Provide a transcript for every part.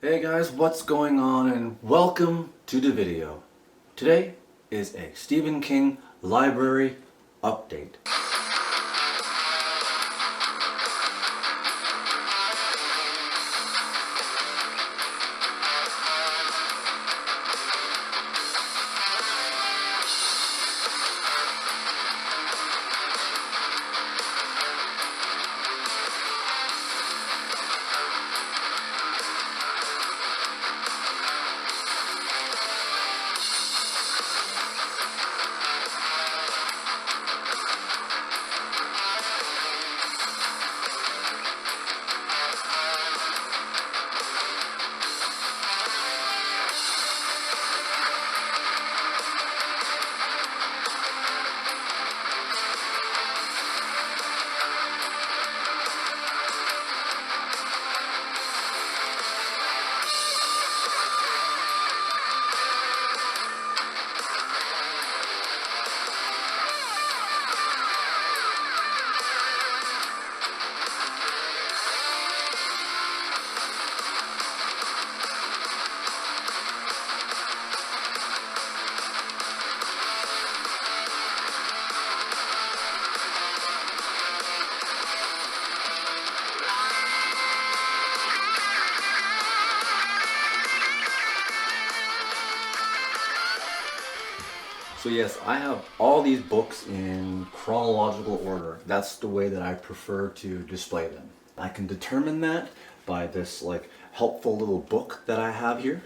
Hey guys, what's going on, and welcome to the video. Today is a Stephen King library update. So yes, I have all these books in chronological order. That's the way that I prefer to display them. I can determine that by this helpful little book that I have here.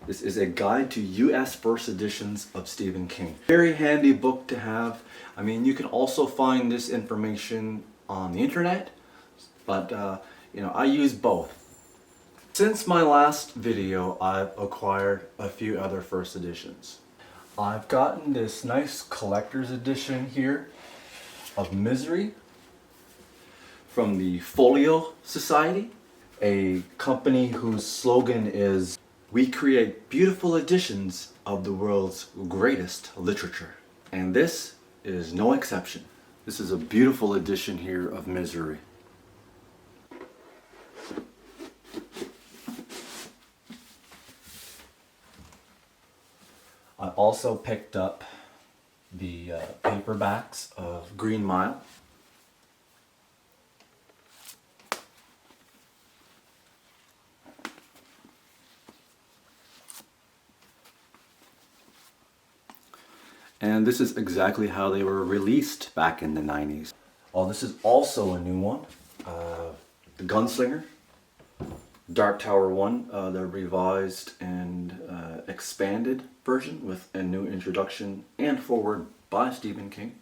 This is a guide to US first editions of Stephen King. Very handy book to have. I mean, you can also find this information on the internet, but I use both. Since my last video, I've acquired a few other first editions. I've gotten this nice collector's edition here of Misery from the Folio Society, a company whose slogan is, "We create beautiful editions of the world's greatest literature." And this is no exception. This is a beautiful edition here of Misery. I also picked up the paperbacks of Green Mile. And this is exactly how they were released back in the 90s. Oh, this is also a new one. The Gunslinger. Dark Tower 1, the revised and expanded version with a new introduction and foreword by Stephen King.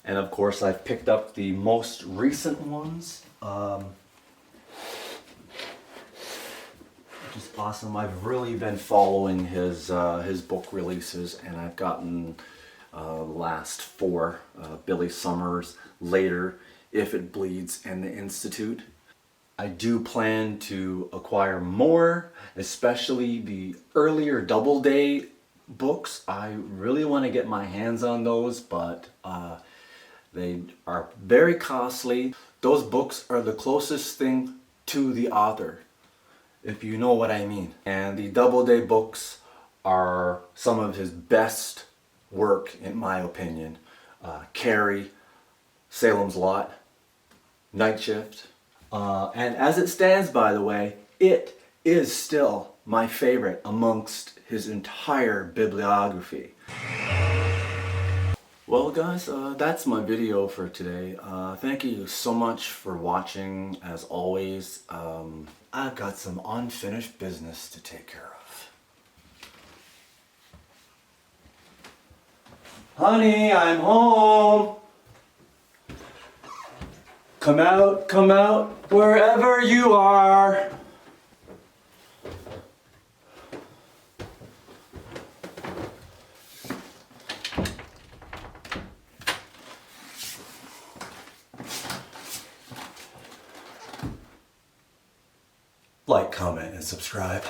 And of course, I've picked up the most recent ones, which is awesome. I've really been following his book releases, and I've gotten last four, Billy Summers, Later, If It Bleeds, and The Institute. I do plan to acquire more, especially the earlier Doubleday books. I really want to get my hands on those, but they are very costly. Those books are the closest thing to the author, if you know what I mean. And the Doubleday books are some of his best work, in my opinion. Carrie, Salem's Lot, Night Shift. And as it stands, by the way, it is still my favorite amongst his entire bibliography. Well guys, that's my video for today. Thank you so much for watching. As always, I've got some unfinished business to take care of. Honey, I'm home. Come out, wherever you are. Like, comment, and subscribe.